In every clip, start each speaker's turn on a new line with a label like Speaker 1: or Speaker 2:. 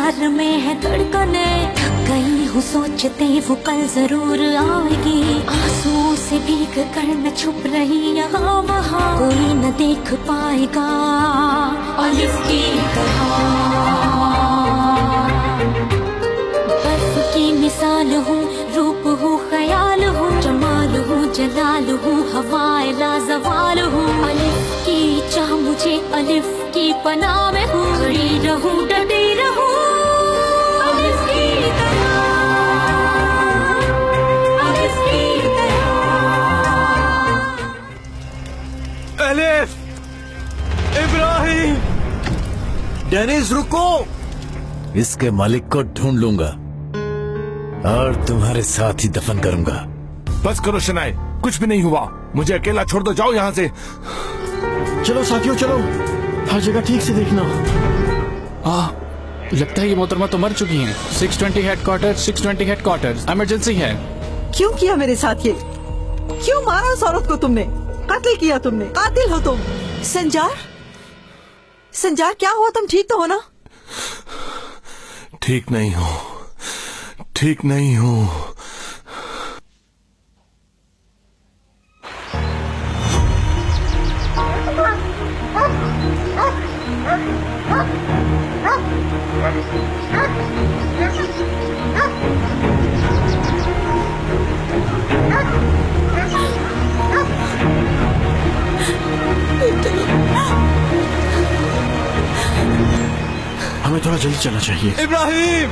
Speaker 1: इंतजार में है धड़कने, थक गई हूँ सोचते वो कल जरूर आएगी। आंसुओं से भीग कर न छुप रही यहाँ वहाँ, कोई न देख पाएगा अलिफ की तरह। बर्फ की मिसाल हूँ, रूप हूँ, ख्याल हूँ, जमाल हूँ, जलाल हूँ, हवाए लाजवाल हूँ। अलिफ की चाह मुझे अलिफ की पनाह में हूँ, खड़ी रहूँ डटी रहूँ अलिफ की तरह, अलिफ की तरह।
Speaker 2: अलिफ, इब्राहिम।
Speaker 3: डेनिस रुको, इसके मालिक को ढूंढ लूंगा और तुम्हारे साथ ही दफन करूंगा।
Speaker 2: बस करो शनाए, कुछ भी नहीं हुआ, मुझे अकेला छोड़ दो, जाओ यहाँ से।
Speaker 4: चलो साथियों चलो, हर जगह ठीक से देखना।
Speaker 5: लगता है ये मोहतरमा तो मर चुकी हैं। 620 हेडक्वार्टर, 620 हेडक्वार्टर, इमरजेंसी है।
Speaker 6: क्यों किया मेरे साथ ये? क्यों मारा उस औरत को तुमने? कत्ल किया तुमने, कातिल हो तुम। संजार, संजार क्या हुआ? तुम ठीक तो हो ना?
Speaker 2: ठीक नहीं हूँ, ठीक नहीं हूँ।
Speaker 4: हमें थोड़ा जल्दी चलना चाहिए।
Speaker 2: इब्राहिम,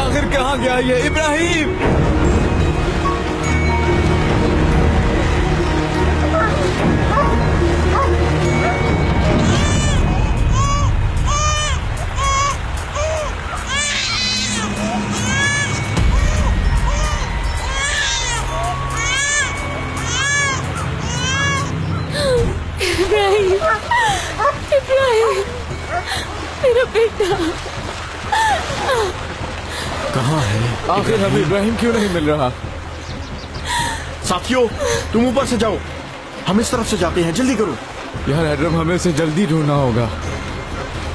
Speaker 2: आखिर कहाँ गया ये इब्राहिम?
Speaker 1: इब्राहिम, इब्राहिम, मेरा बेटा
Speaker 4: कहाँ है?
Speaker 5: आखिर हमें इब्राहिम क्यों नहीं मिल रहा?
Speaker 4: साथियों तुम ऊपर से जाओ, हम इस तरफ से जाते हैं, जल्दी करो।
Speaker 5: यार हैदरम, हमें इसे जल्दी ढूंढना होगा।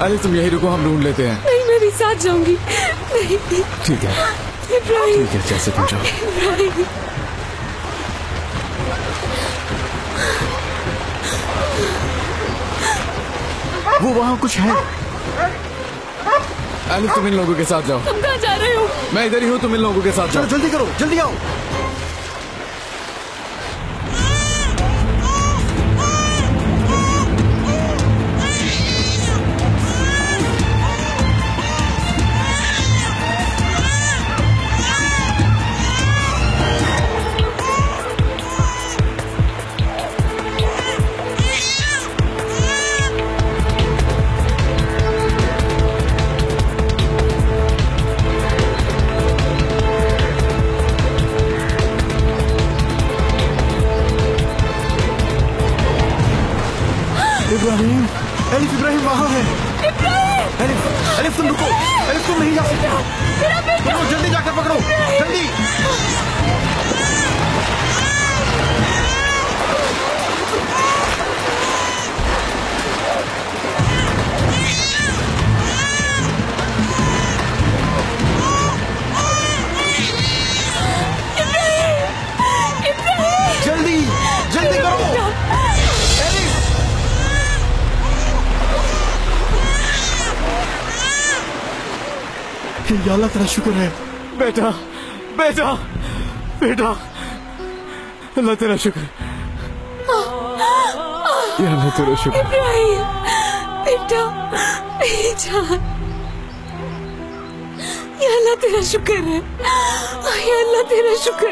Speaker 5: अरे तुम यही रुको, हम ढूंढ लेते हैं।
Speaker 1: नहीं, मैं भी साथ जाऊंगी। नहीं,
Speaker 5: ठीक है,
Speaker 1: इब्राहिम,
Speaker 5: ठीक है, जैसे तुम जाओ।
Speaker 1: इब्राहिम,
Speaker 4: वो वहाँ कुछ है।
Speaker 5: अलिफ, तुम इन लोगों के साथ जाओ।
Speaker 1: तुम कहाँ जा रहे हो?
Speaker 5: मैं इधर ही हूँ, तुम इन लोगों के साथ
Speaker 4: चलो
Speaker 5: जाओ।
Speaker 4: जल्दी करो, जल्दी आओ। इब्राहिम, अलिफ, इब्राहिम वहाँ है। अलिफ, अलिफ तुम रुको, अलिफ तुम नहीं जा सकते। तुम जल्दी जाकर पकड़ो, जल्दी। जल्दी, जल्दी करो। या अल्लाह तेरा शुक्र है।
Speaker 2: बेटा, बेटा, बेटा, अल्लाह तेरा शुक्र।
Speaker 5: या अल्लाह तेरा शुक्र।
Speaker 1: इब्राहिम, बेटा, मेरी जान, या अल्लाह तेरा शुक्र है, या अल्लाह तेरा शुक्र,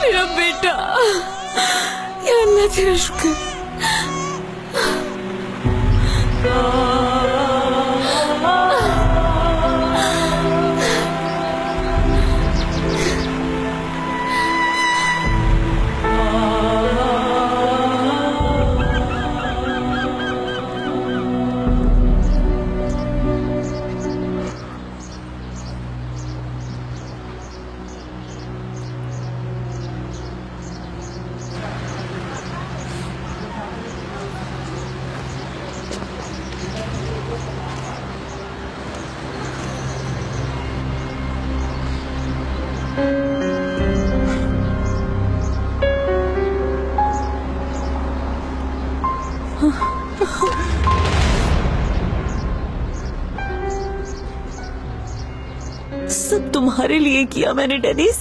Speaker 1: मेरा बेटा, या अल्लाह तेरा शुक्र।
Speaker 6: तुम्हारे लिए किया मैंने डेनिस,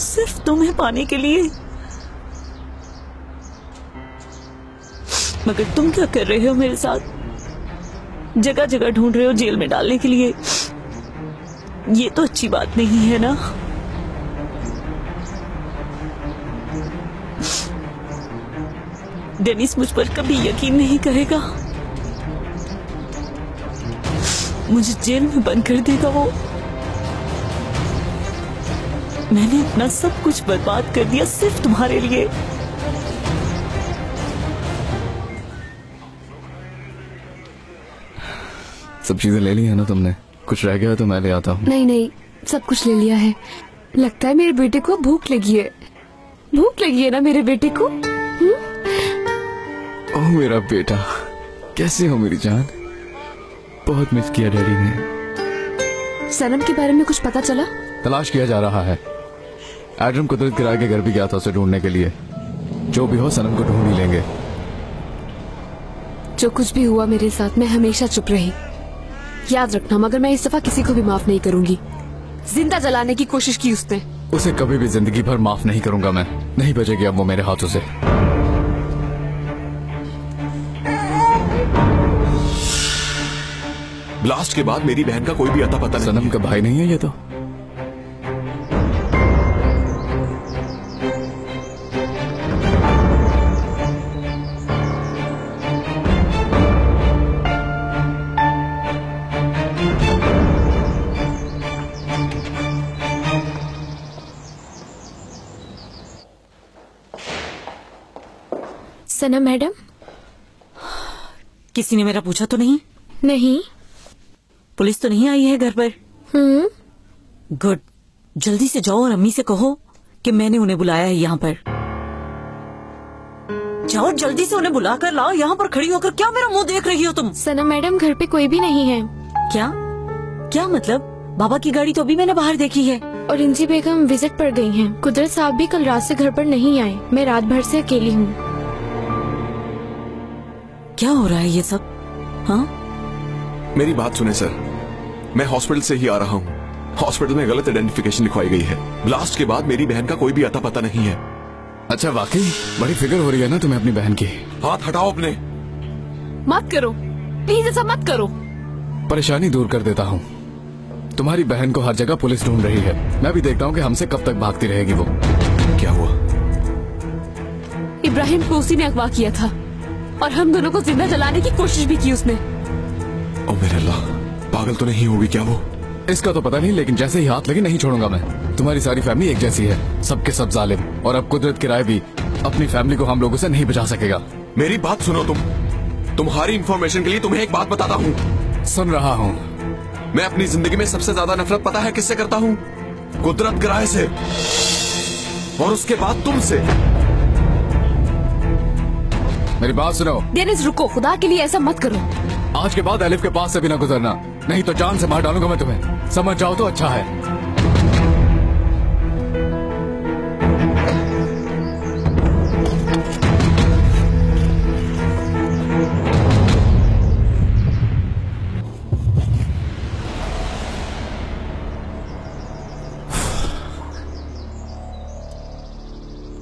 Speaker 6: सिर्फ तुम्हें पाने के लिए। मगर तुम क्या कर रहे हो मेरे साथ? जगह जगह ढूंढ रहे हो जेल में डालने के लिए। ये तो अच्छी बात नहीं है ना। डेनिस मुझ पर कभी यकीन नहीं करेगा, मुझे जेल में बंद कर देगा वो। मैंने अपना सब कुछ बर्बाद कर दिया सिर्फ तुम्हारे लिए।
Speaker 5: सब चीजें ले ली है ना तुमने? कुछ रह गया तो मैं ले आता हूँ।
Speaker 7: नहीं नहीं, सब कुछ ले लिया है। लगता है मेरे बेटे को भूख लगी है। भूख लगी है ना मेरे बेटे को?
Speaker 5: ओह मेरा बेटा, कैसे हो मेरी जान? बहुत मिस किया डैडी ने।
Speaker 7: सनम के बारे में कुछ पता चला?
Speaker 5: तलाश किया जा रहा है। एडम कुदरत किराए के घर भी गया था उसे ढूंढने के लिए। जो भी हो सनम को ढूंढ ही लेंगे।
Speaker 7: जो कुछ भी हुआ मेरे साथ, मैं हमेशा चुप रही। याद रखना, मगर मैं इस दफा किसी को भी माफ नहीं करूंगी। जिंदा जलाने की कोशिश की उसने।
Speaker 5: उसे कभी भी जिंदगी भर माफ नहीं करूंगा मैं। नहीं बचेगी अब वो मेरे हाथों से।
Speaker 2: ब्लास्ट के बाद मेरी बहन का कोई भी अता पता नहीं।
Speaker 5: सनम का भाई नहीं है ये तो।
Speaker 1: सनम मैडम,
Speaker 6: किसी ने मेरा पूछा तो नहीं?
Speaker 1: नहीं।
Speaker 6: पुलिस तो नहीं आई है घर पर? गुड। जल्दी से जाओ और अम्मी से कहो कि मैंने उन्हें बुलाया है यहाँ पर। जाओ जल्दी से उन्हें बुला कर लाओ। यहाँ पर खड़ी होकर क्या मेरा मुंह देख रही हो तुम?
Speaker 1: सनम मैडम, घर पे कोई भी नहीं है।
Speaker 6: क्या क्या मतलब? बाबा की गाड़ी तो अभी मैंने बाहर देखी है।
Speaker 1: और इंजी बेगम विजिट पर गई हैं। कुदरत साहब भी कल रात से घर पर नहीं आए। मैं रात भर से अकेली हूँ।
Speaker 6: क्या हो रहा है ये सब? हाँ,
Speaker 2: मेरी बात सुने सर, मैं हॉस्पिटल से ही आ रहा हूँ। हॉस्पिटल में गलत आइडेंटिफिकेशन लिखवाई गई है। ब्लास्ट के बाद मेरी बहन का कोई भी अता पता नहीं है।
Speaker 5: अच्छा, वाकई बड़ी फिक्र हो रही है ना तुम्हें अपनी बहन की।
Speaker 2: हाथ हटाओ अपने।
Speaker 7: मत करो प्लीज, ऐसा मत करो।
Speaker 5: परेशानी दूर कर देता हूँ। तुम्हारी बहन को हर जगह पुलिस ढूंढ रही है। मैं भी देखता हूँ कि हमसे कब तक भागती रहेगी वो।
Speaker 2: क्या हुआ?
Speaker 7: इब्राहिम को उसी ने अगवा किया था और हम दोनों को जिंदा जलाने की कोशिश भी की उसने।
Speaker 2: ओ मेरे अल्लाह, पागल तो नहीं होगी क्या वो?
Speaker 5: इसका तो पता नहीं, लेकिन जैसे ही हाथ लगी नहीं छोड़ूंगा मैं। तुम्हारी सारी फैमिली एक जैसी है, सबके सब जालिम। और अब कुदरत किराए भी अपनी फैमिली को हम लोगों से नहीं बचा सकेगा।
Speaker 2: मेरी बात सुनो तुम। तुम्हारी इंफॉर्मेशन के लिए तुम्हें एक बात बताता हूँ।
Speaker 5: सुन रहा हूँ।
Speaker 2: मैं अपनी जिंदगी में सबसे ज्यादा नफरत पता है किससे करता हूँ? कुदरत किराए से, और उसके बाद तुमसे।
Speaker 5: मेरी बात सुनो।
Speaker 7: डेनिस रुको, खुदा के लिए ऐसा मत करो।
Speaker 5: आज के बाद एलिफ के पास से भी ना गुजरना, नहीं तो जान से मार डालूंगा मैं तुम्हें। समझ जाओ तो अच्छा है।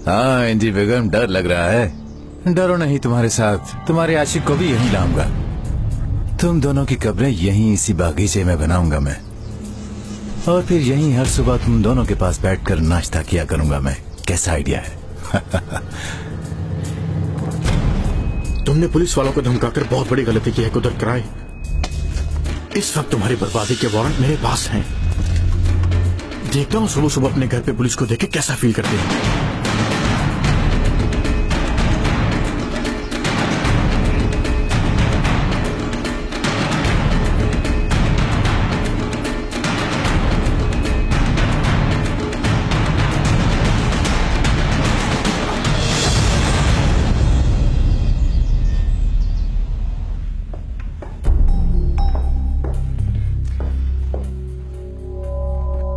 Speaker 3: हाँ इंजी बेगम, डर लग रहा है। डरो नहीं, तुम्हारे साथ तुम्हारे आशिक को भी यहीं लाऊंगा। तुम दोनों की कब्रें यहीं इसी बागीचे में बनाऊंगा मैं, और फिर यहीं हर सुबह तुम दोनों के पास बैठकर नाश्ता किया करूंगा मैं। कैसा आइडिया है?
Speaker 4: तुमने पुलिस वालों को धमकाकर बहुत बड़ी गलती की है कुदरत किराए। इस वक्त तुम्हारी बर्बादी के वारंट मेरे पास हैं। देखता हूँ सुबह सुबह अपने घर पे पुलिस को देख के कैसा फील करते हैं।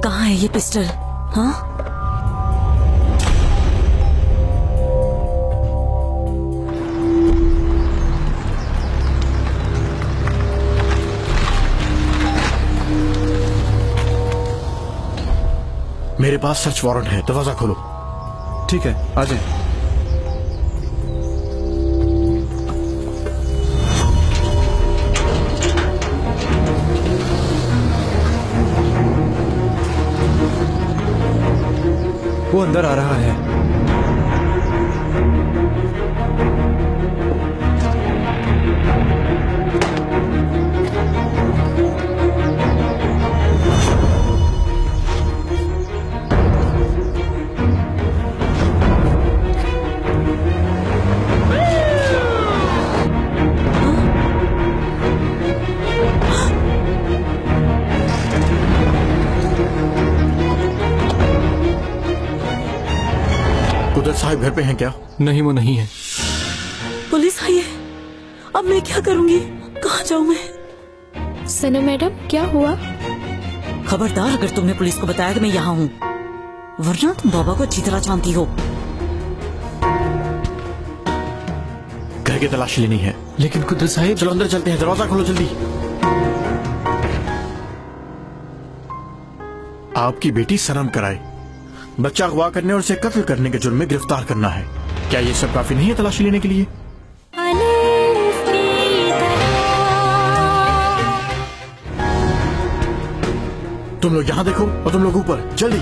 Speaker 6: कहाँ है ये पिस्टल? हाँ,
Speaker 4: मेरे पास सर्च वारंट है, दरवाजा खोलो।
Speaker 8: ठीक है, आ जाए। वो अंदर आ रहा है।
Speaker 4: कुदरत साहब घर पे हैं क्या?
Speaker 8: नहीं, वो नहीं है।
Speaker 6: पुलिस आई है, अब मैं क्या करूंगी? कहाँ जाऊं मैं?
Speaker 7: सना मैडम, क्या हुआ?
Speaker 6: खबरदार अगर तुमने पुलिस को बताया कि मैं यहाँ हूँ, वरना तुम बाबा को अच्छी तरह जानती हो।
Speaker 4: घर की तलाशी लेनी है।
Speaker 8: लेकिन कुदरत साहिब,
Speaker 4: चलो अंदर चलते हैं, दरवाजा खोलो जल्दी। आपकी बेटी सनम कराए, बच्चा अगवा करने और उसे कत्ल करने के जुर्म में गिरफ्तार करना है। क्या ये सब काफी नहीं है तलाशी लेने के लिए? तुम लोग यहाँ देखो और तुम लोग ऊपर, जल्दी।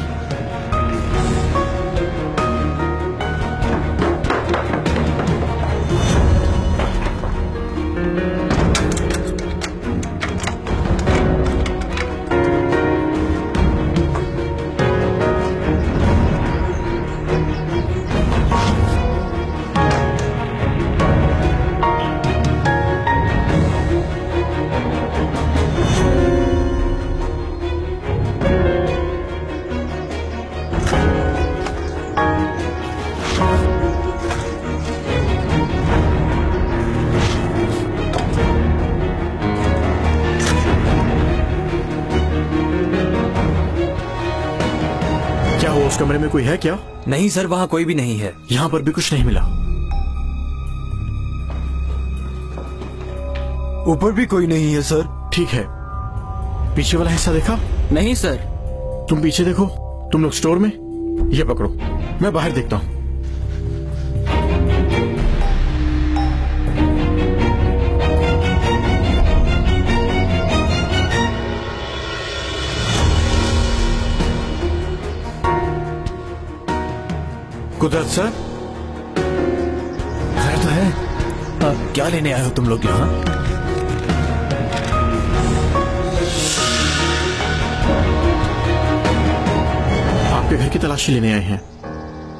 Speaker 4: उस कमरे में कोई है क्या?
Speaker 9: नहीं सर, वहाँ कोई भी नहीं है।
Speaker 4: यहाँ पर भी कुछ नहीं मिला।
Speaker 9: ऊपर भी कोई नहीं है सर।
Speaker 4: ठीक है, पीछे वाला हिस्सा देखा?
Speaker 9: नहीं सर।
Speaker 4: तुम पीछे देखो। तुम लोग स्टोर में, ये पकड़ो, मैं बाहर देखता हूँ। कुदरत सर,
Speaker 3: खैर तो है। क्या लेने आए हो तुम लोग यहाँ?
Speaker 4: आपके घर की तलाशी लेने आए हैं।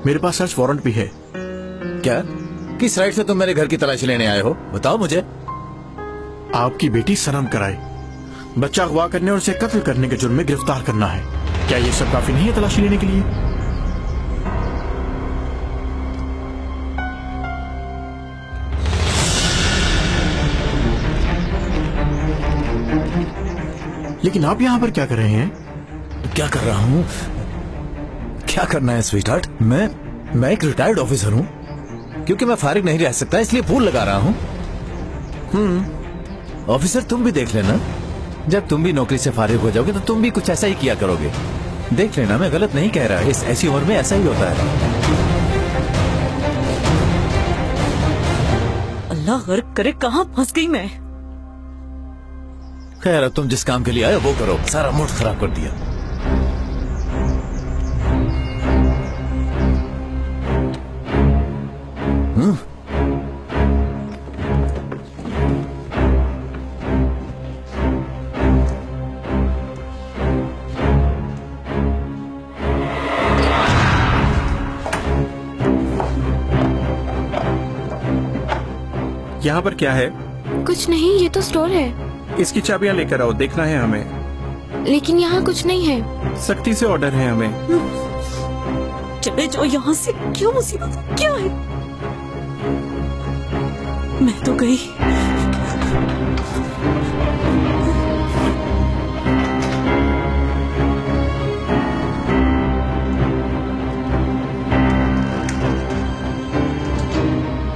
Speaker 4: मेरे पास सर्च वारंट भी है।
Speaker 3: क्या? किस राइट से तुम मेरे घर की तलाशी लेने आए हो? बताओ मुझे।
Speaker 4: आपकी बेटी सनम कराए, बच्चा अगवा करने और उसे कत्ल करने के जुर्म में गिरफ्तार करना है। क्या ये सब काफी नहीं है तलाशी लेने के लिए? लेकिन आप यहाँ पर क्या कर रहे हैं?
Speaker 3: क्या कर रहा हूँ? क्या करना है स्वीटहार्ट? मैं एक रिटायर्ड ऑफिसर हूँ। क्योंकि मैं फारिग नहीं रह सकता इसलिए फूल लगा रहा हूँ। ऑफिसर, तुम भी देख लेना, जब तुम भी नौकरी से फारिग हो जाओगे तो तुम भी कुछ ऐसा ही किया करोगे। देख लेना, मैं गलत नहीं कह रहा। इस ऐसी उम्र में ऐसा ही होता है।
Speaker 6: अल्लाह गर्क करे, कहाँ फंस गई मैं।
Speaker 3: खैर, अब तुम जिस काम के लिए आए वो करो। सारा मूड खराब कर दिया।
Speaker 8: यहाँ पर क्या है?
Speaker 7: कुछ नहीं, ये तो स्टोर है।
Speaker 8: इसकी चाबियाँ लेकर आओ, देखना है हमें।
Speaker 7: लेकिन यहाँ कुछ नहीं है।
Speaker 8: सख्ती से ऑर्डर है हमें।
Speaker 6: चले जाओ यहाँ से। क्यों मुसीबत क्या है? मैं तो गई।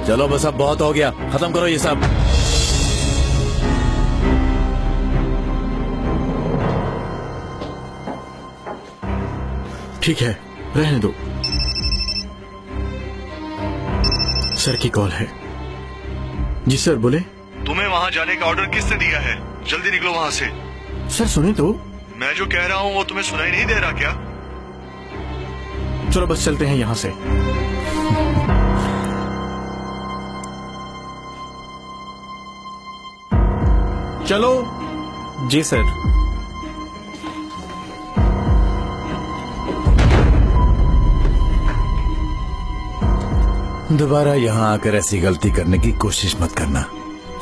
Speaker 3: चलो बस, अब बहुत हो गया, खत्म करो ये सब।
Speaker 4: ठीक है, रहने दो। सर की कॉल है। जी सर, बोले।
Speaker 2: तुम्हें वहाँ जाने का ऑर्डर किसने दिया है? जल्दी निकलो वहाँ से।
Speaker 4: सर सुने तो।
Speaker 2: मैं जो कह रहा हूँ वो तुम्हें सुनाई नहीं दे रहा क्या?
Speaker 4: चलो बस चलते हैं यहाँ से। चलो।
Speaker 8: जी सर।
Speaker 3: दोबारा यहाँ आकर ऐसी गलती करने की कोशिश मत करना।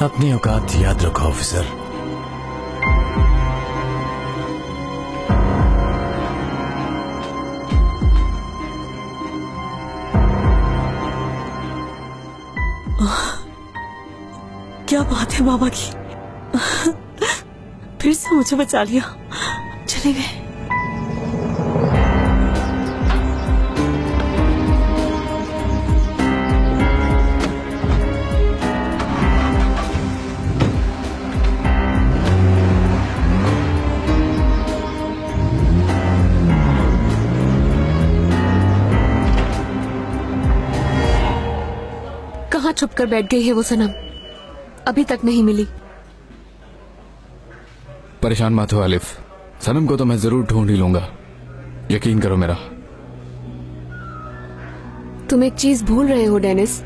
Speaker 3: अपनी औकात याद रखो ऑफिसर।
Speaker 6: क्या बात है बाबा की, फिर से मुझे बचा लिया। चले गए।
Speaker 7: कहाँ छुप कर बैठ गई है वो सनम? अभी तक नहीं मिली।
Speaker 5: परेशान मत हो आलिफ, सनम को तो मैं जरूर ढूंढ ही लूंगा, यकीन करो मेरा।
Speaker 7: तुम एक चीज भूल रहे हो डेनिस,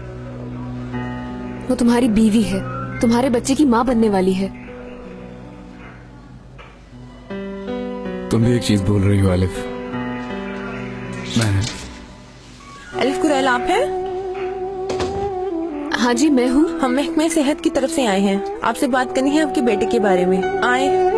Speaker 7: वो तुम्हारी बीवी है, तुम्हारे बच्चे की माँ बनने वाली है।
Speaker 5: तुम भी एक चीज भूल रही हो आलिफ। मैं
Speaker 10: अलिफ कुरैल आप हैं?
Speaker 7: हाँ जी मैं हूँ।
Speaker 10: हम महकमे सेहत की तरफ से आए हैं, आपसे बात करनी है आपके बेटे के बारे में। आए।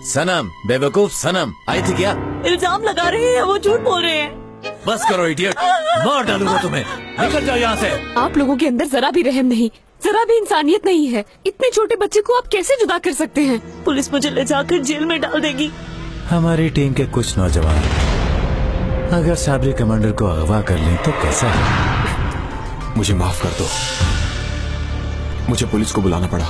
Speaker 3: सनम, बेवकूफ सनम, आई थी क्या?
Speaker 6: इल्जाम लगा रहे हैं, वो झूठ बोल रहे हैं।
Speaker 3: बस करो इडियट, मार डालूंगा तुम्हें। निकल जाओ यहाँ से।
Speaker 7: आप लोगों के अंदर जरा भी रहम नहीं, जरा भी इंसानियत नहीं है। इतने छोटे बच्चे को आप कैसे जुदा कर सकते हैं?
Speaker 6: पुलिस मुझे ले जाकर जेल में डाल देगी।
Speaker 3: हमारी टीम के कुछ नौजवान अगर साबरी कमांडर को अगवा कर लें तो कैसा है?
Speaker 2: मुझे माफ कर दो, मुझे पुलिस को बुलाना पड़ा।